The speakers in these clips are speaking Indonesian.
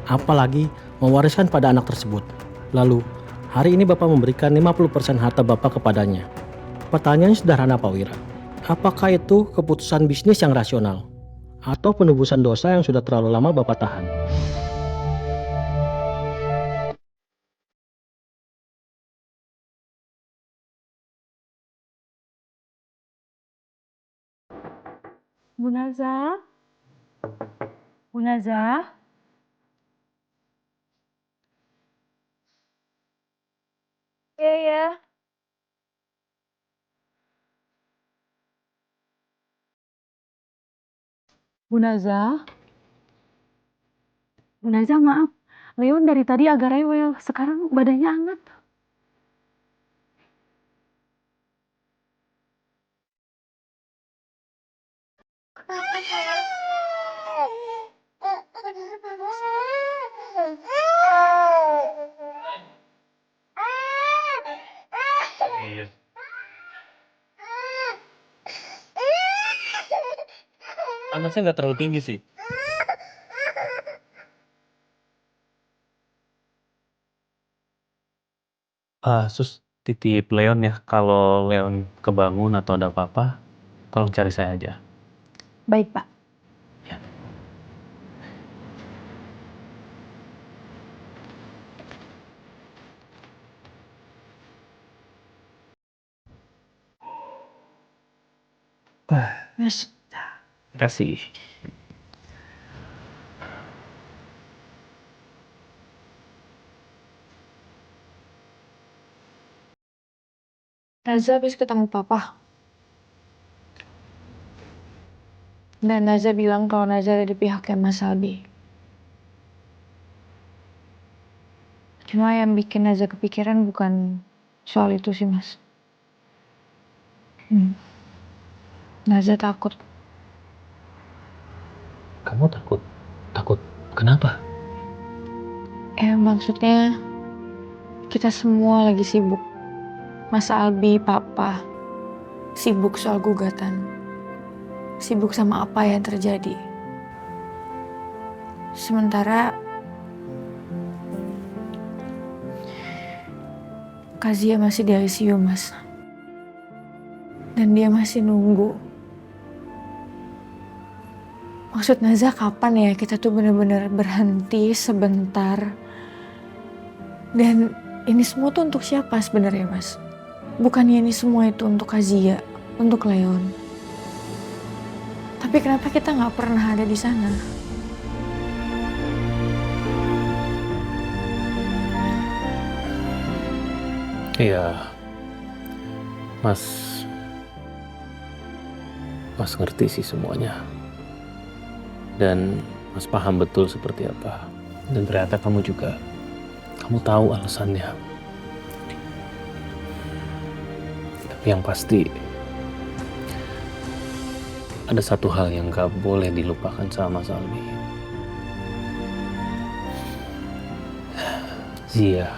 apalagi mewariskan pada anak tersebut. Lalu, hari ini Bapak memberikan 50% harta Bapak kepadanya. Pertanyaannya sederhana Pak Wira. Apakah itu keputusan bisnis yang rasional? Atau penebusan dosa yang sudah terlalu lama Bapak tahan? Bu Naza? Bu Naza? Iya, ya. Bu Naza? Bu Naza, maaf. Leon dari tadi agak rewel. Sekarang badannya hangat. Iya. Panasnya nggak terlalu tinggi sih. Sus, titip Leon ya. Kalau Leon kebangun atau ada apa-apa, tolong cari saya aja. Baik, Pak. Ya. Mas, Terima kasih. Naza habis ketemu Papa. Dan Naza bilang kalau Naza ada di pihaknya Mas Albi. Cuma yang bikin Naza kepikiran bukan soal itu sih, Mas. Naza takut. Kamu takut? Takut kenapa? Maksudnya kita semua lagi sibuk. Mas Albi, Papa, sibuk soal gugatan. Sibuk sama apa yang terjadi. Sementara Kazia masih di ICU, Mas. Dan dia masih nunggu. Maksud Naza kapan ya kita tuh bener-bener berhenti sebentar. Dan ini semua tuh untuk siapa sebenarnya, Mas? Bukannya ini semua itu untuk Kazia, untuk Leon. Tapi kenapa kita nggak pernah ada di sana? Iya, Mas ngerti sih semuanya. Dan Mas paham betul seperti apa. Dan ternyata kamu tahu alasannya. Tapi yang pasti, ada satu hal yang gak boleh dilupakan sama Mas Albi. Zia.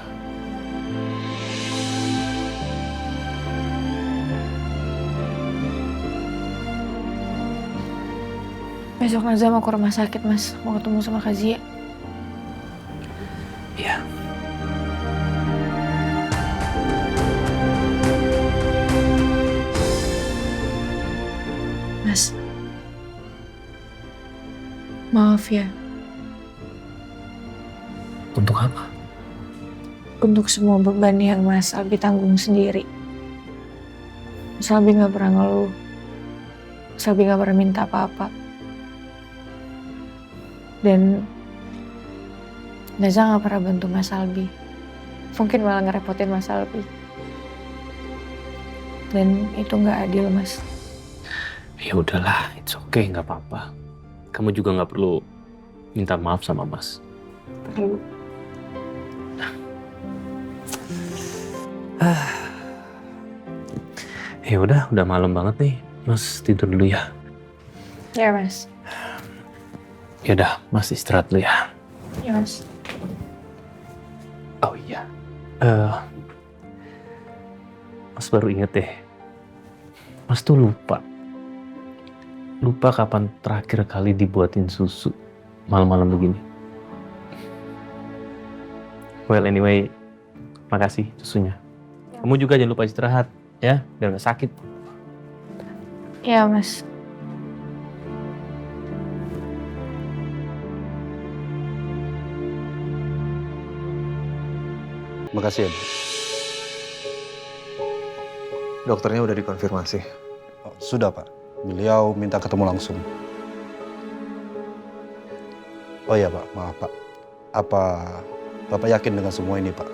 Besok Naza mau ke rumah sakit, Mas. Mau ketemu sama Kazia. Iya. Mas, maaf ya. Untuk apa? Untuk semua beban yang Mas Albi tanggung sendiri. Mas Albi gak pernah ngeluh. Mas Albi gak pernah minta apa-apa. Dan Naza gak pernah bantu Mas Albi. Mungkin malah ngerepotin Mas Albi. Dan itu gak adil, Mas. Ya udahlah, it's okay, nggak apa-apa. Kamu juga nggak perlu minta maaf sama Mas. Perlu. Ya udah malam banget nih. Mas tidur dulu ya. Ya, Mas. Ya udah, Mas istirahat dulu ya. Ya, Mas. Oh iya. Mas baru inget deh. Mas tuh lupa kapan terakhir kali dibuatin susu malam-malam begini. Well anyway, makasih susunya. Kamu juga jangan lupa istirahat ya, biar nggak sakit. Iya, Mas. Makasih ya, Bu. Dokternya udah dikonfirmasi. Oh, sudah, Pak. Beliau minta ketemu langsung. Oh iya, Pak. Maaf, Pak. Apa Bapak yakin dengan semua ini, Pak?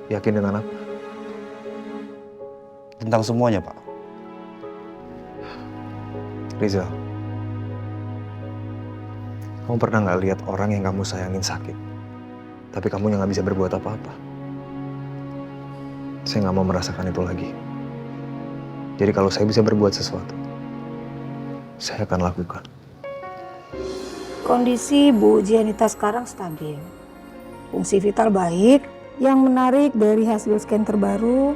Yakin dengan apa? Tentang semuanya, Pak. Rizal, kamu pernah nggak lihat orang yang kamu sayangin sakit, tapi kamu yang nggak bisa berbuat apa-apa? Saya nggak mau merasakan itu lagi. Jadi kalau saya bisa berbuat sesuatu, saya akan lakukan. Kondisi Bu Jianita sekarang stabil. Fungsi vital baik. Yang menarik dari hasil scan terbaru,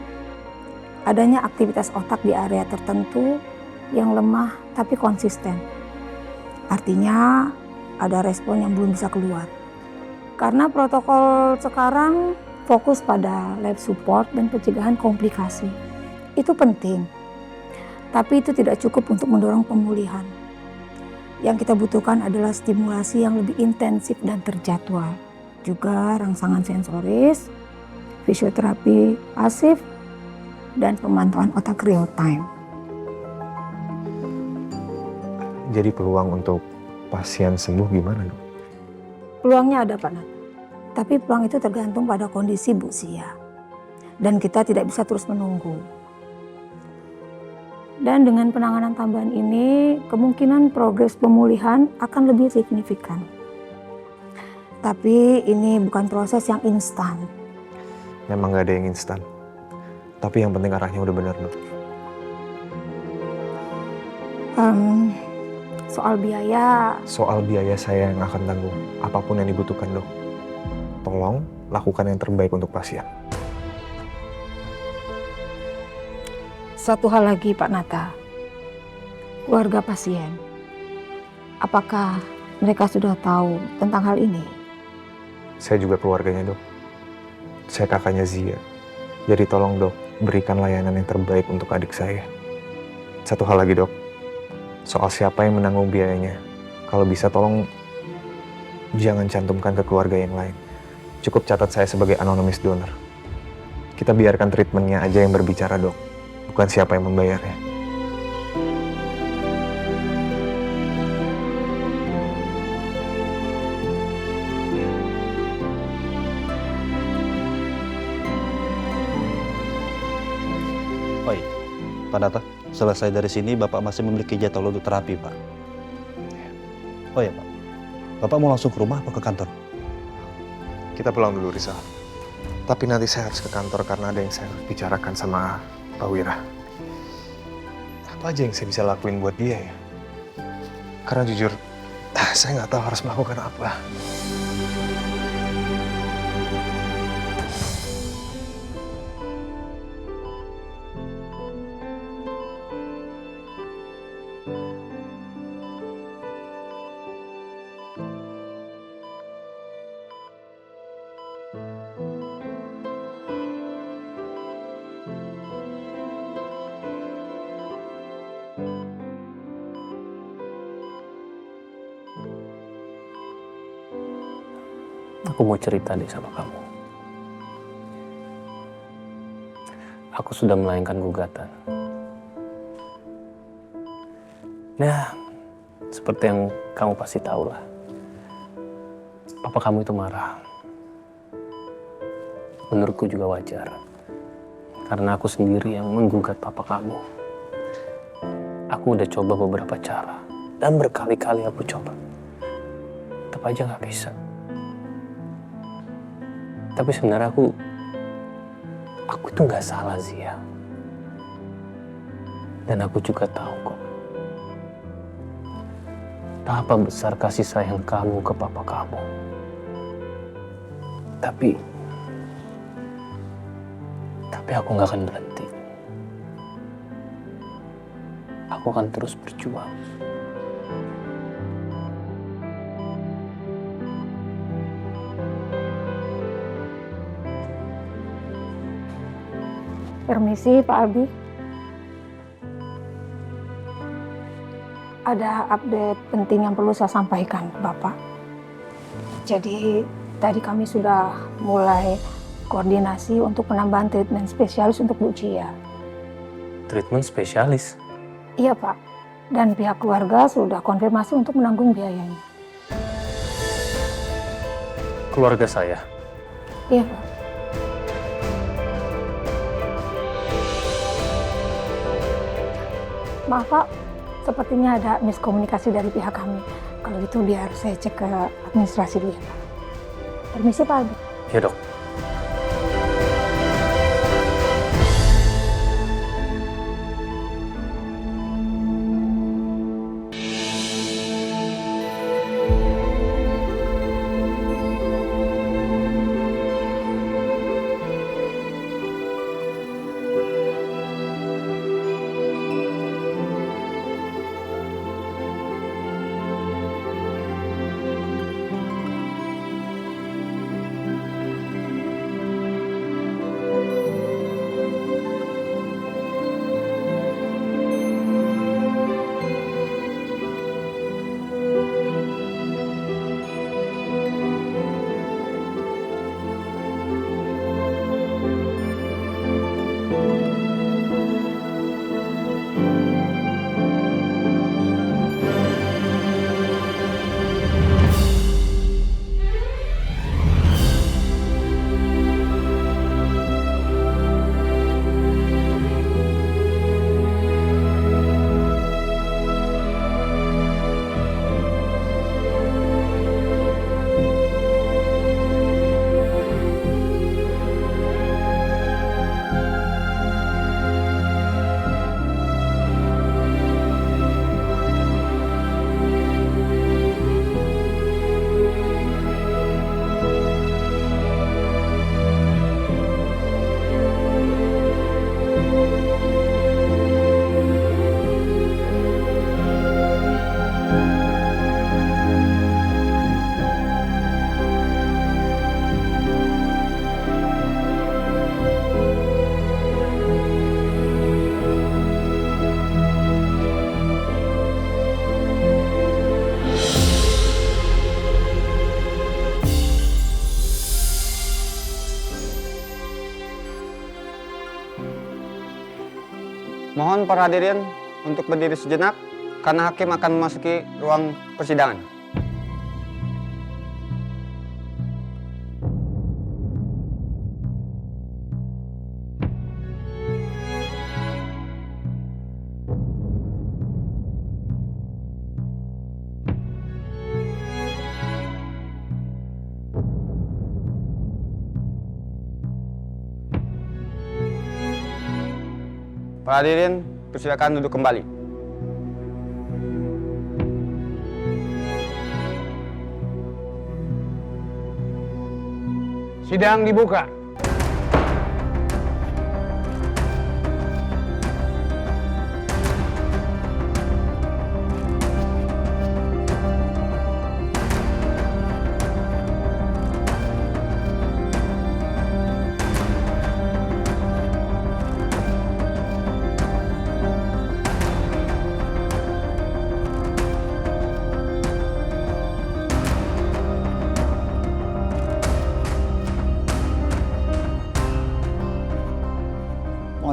adanya aktivitas otak di area tertentu yang lemah tapi konsisten. Artinya ada respon yang belum bisa keluar. Karena protokol sekarang fokus pada lab support dan pencegahan komplikasi. Itu penting. Tapi itu tidak cukup untuk mendorong pemulihan. Yang kita butuhkan adalah stimulasi yang lebih intensif dan terjadwal. Juga rangsangan sensoris, fisioterapi pasif, dan pemantauan otak real time. Jadi peluang untuk pasien sembuh gimana, Dok? Peluangnya ada, Pak Nat. Tapi peluang itu tergantung pada kondisi Bu Sia. Dan kita tidak bisa terus menunggu. Dan dengan penanganan tambahan ini, kemungkinan progres pemulihan akan lebih signifikan. Tapi ini bukan proses yang instan. Memang nggak ada yang instan. Tapi yang penting arahnya udah benar, Dok. Soal biaya, Soal biaya saya yang akan tanggung apapun yang dibutuhkan, Dok. Tolong lakukan yang terbaik untuk pasien. satu hal lagi Pak Nata. Keluarga pasien, apakah mereka sudah tahu tentang hal ini? Saya juga keluarganya, Dok. Saya kakaknya Zia. Jadi tolong, Dok, berikan layanan yang terbaik untuk adik saya. Satu hal lagi, Dok. Soal siapa yang menanggung biayanya. Kalau bisa tolong jangan cantumkan ke keluarga yang lain. Cukup catat saya sebagai anonymous donor. Kita biarkan treatmentnya aja yang berbicara, Dok. Bukan siapa yang membayarnya. Oh iya, Pak Nata, selesai dari sini Bapak masih memiliki jadwal untuk terapi, Pak. Oh iya, Pak. Bapak mau langsung ke rumah apa ke kantor? Kita pulang dulu, Rizal. Tapi nanti saya harus ke kantor karena ada yang saya harus bicarakan sama Pak Wira. Apa aja yang saya bisa lakuin buat dia ya? Karena jujur, saya nggak tahu harus melakukan apa. Aku mau cerita deh sama kamu. Aku sudah melayangkan gugatan. Nah, seperti yang kamu pasti tahu lah. Papa kamu itu marah. Menurutku juga wajar. Karena aku sendiri yang menggugat papa kamu. Aku udah coba beberapa cara. Dan berkali-kali aku coba. Tetap aja gak bisa. Tapi sebenarnya aku itu nggak salah, Zia. Dan aku juga tahu kok betapa besar kasih sayang kamu ke papa kamu. Tapi aku nggak akan berhenti. Aku akan terus berjuang. Permisi Pak Albi. Ada update penting yang perlu saya sampaikan Bapak. Jadi tadi kami sudah mulai koordinasi untuk penambahan treatment spesialis untuk Bu Cia. Treatment spesialis? Iya Pak, dan pihak keluarga sudah konfirmasi untuk menanggung biayanya. Keluarga saya? Iya Pak. Maaf Pak, sepertinya ada miskomunikasi dari pihak kami. Kalau gitu biar saya cek ke administrasi dulu ya Pak. Permisi Pak Albi. Ya dok. Mohon para hadirin untuk berdiri sejenak karena hakim akan memasuki ruang persidangan. Para hadirin, persilakan duduk kembali. Sidang dibuka.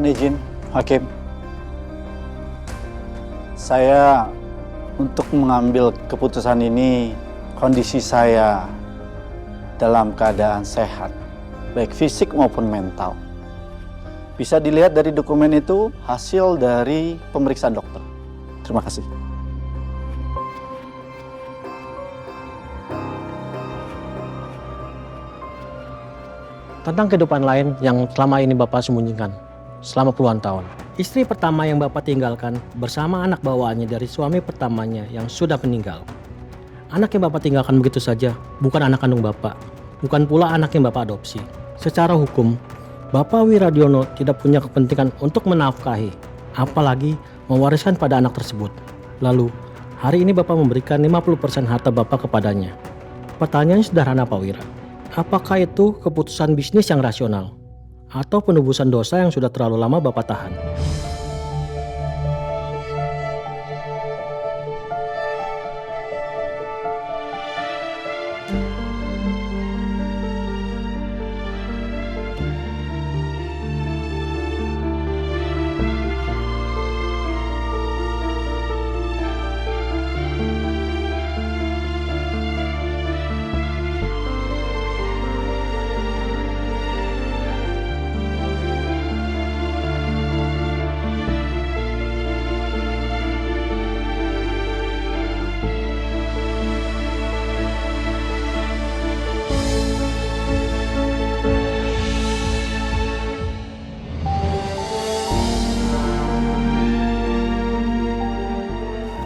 Mohon izin, Hakim. Saya untuk mengambil keputusan ini, kondisi saya dalam keadaan sehat, baik fisik maupun mental. Bisa dilihat dari dokumen itu hasil dari pemeriksaan dokter. Terima kasih. Tentang kehidupan lain yang selama ini Bapak sembunyikan selama puluhan tahun. Istri pertama yang Bapak tinggalkan bersama anak bawaannya dari suami pertamanya yang sudah meninggal. Anak yang Bapak tinggalkan begitu saja bukan anak kandung Bapak, bukan pula anak yang Bapak adopsi. Secara hukum, Bapak Wiradiono tidak punya kepentingan untuk menafkahi, apalagi mewariskan pada anak tersebut. Lalu, hari ini Bapak memberikan 50% harta Bapak kepadanya. Pertanyaan sederhana Pak Wira, apakah itu keputusan bisnis yang rasional? atau penebusan dosa yang sudah terlalu lama Bapak tahan.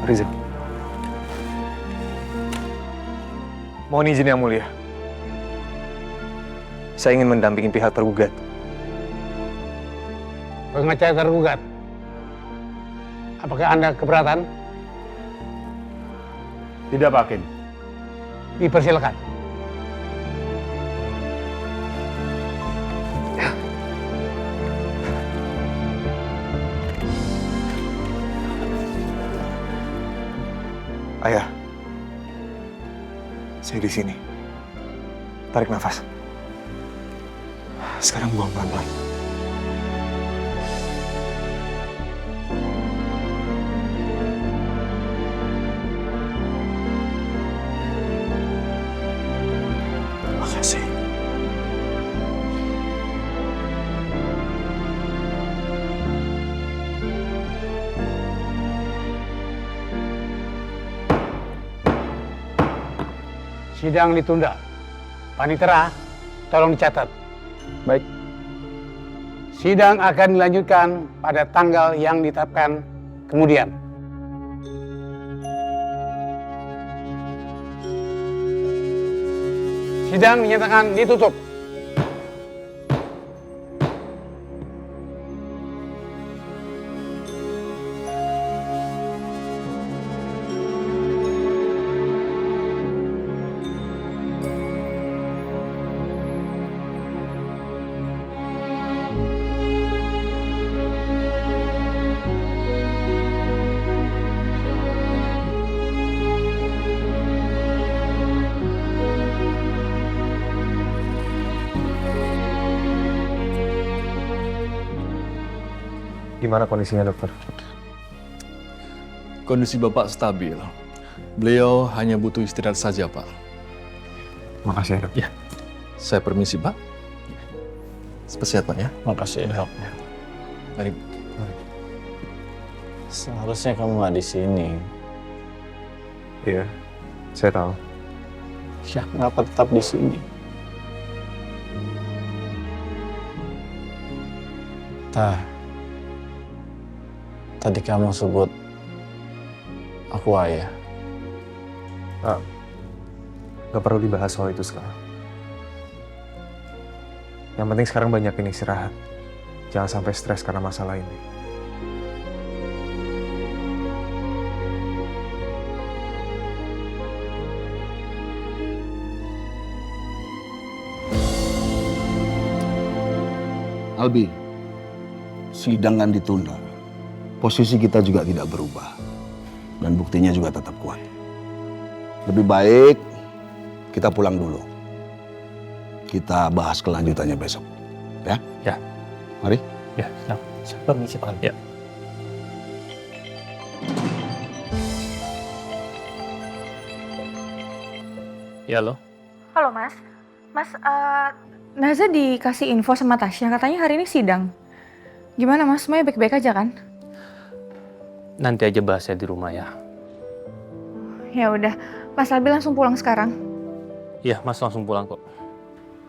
Riza. Mohon izin yang mulia. Saya ingin mendampingi pihak tergugat. Pengacara tergugat, apakah Anda keberatan? Tidak, Pak Hakim. Dipersilakan. Ayah, saya di sini. Tarik nafas. Sekarang buang pelan-pelan. Makasih. Sidang ditunda. Panitera, tolong dicatat. Baik. Sidang akan dilanjutkan pada tanggal yang ditetapkan kemudian. Sidang dinyatakan ditutup. Gimana kondisinya, dokter? Kondisi Bapak stabil. Beliau hanya butuh istirahat saja, Pak. Makasih ya, dok. Ya. Saya permisi, Pak. Sehat, Pak ya. Makasih dok. Mari. Seharusnya kamu nggak di sini. Iya, saya tahu. Ya, kenapa tetap di sini? Tadi kamu sebut aku ayah. Gak perlu dibahas soal itu sekarang. Yang penting sekarang banyakin istirahat. Jangan sampai stres karena masalah ini. Albi, sidang kan ditunda. Posisi kita juga tidak berubah. Dan buktinya juga tetap kuat. Lebih baik kita pulang dulu. Kita bahas kelanjutannya besok. Ya? Ya. Mari. Ya, siap. Saya permisi, Pak. Ya. Ya, halo. Halo Mas. Mas, Naza dikasih info sama Tasya, katanya hari ini sidang. Gimana Mas, semuanya baik-baik aja kan? Nanti aja bahasnya di rumah ya. Ya udah, Mas Albi langsung pulang sekarang. Iya, Mas langsung pulang kok.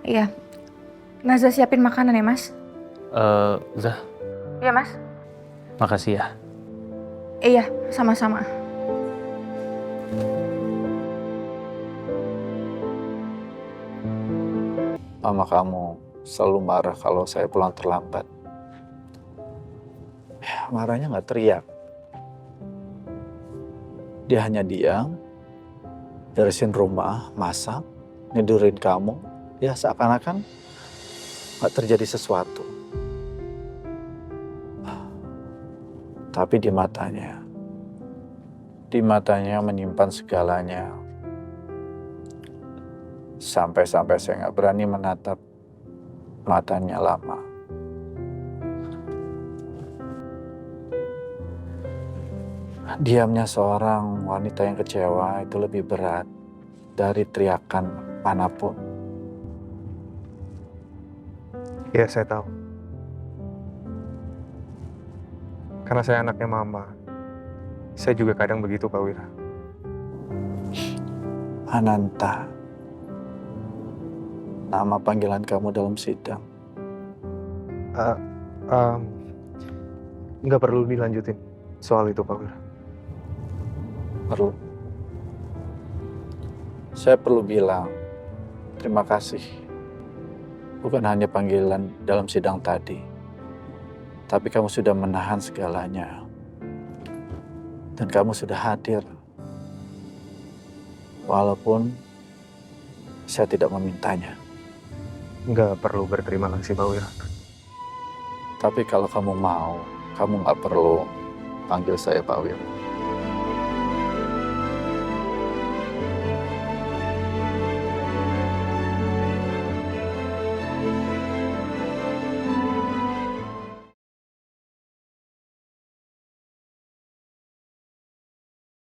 Iya. Naza siapin makanan ya Mas? Zah, Iya Mas. makasih ya. Iya, sama-sama. Mama kamu selalu marah kalau saya pulang terlambat. Ya, marahnya nggak teriak. Dia hanya diam, beresin rumah, masak, nidurin kamu. Ya seakan-akan nggak terjadi sesuatu. Tapi di matanya menyimpan segalanya. Sampai-sampai saya nggak berani menatap matanya lama. Diamnya seorang wanita yang kecewa itu lebih berat dari teriakan manapun. Iya, saya tahu. Karena saya anaknya mama. Saya juga kadang begitu, Pak Wira. Ananta, nama panggilan kamu dalam sidang. Nggak perlu dilanjutin soal itu, Pak Wira. Perlu. Saya perlu bilang terima kasih. Bukan hanya panggilan dalam sidang tadi, tapi kamu sudah menahan segalanya. Dan kamu sudah hadir. Walaupun saya tidak memintanya. Nggak perlu berterima kasih, Pak Wira. Tapi kalau kamu mau, kamu nggak perlu panggil saya Pak Wir.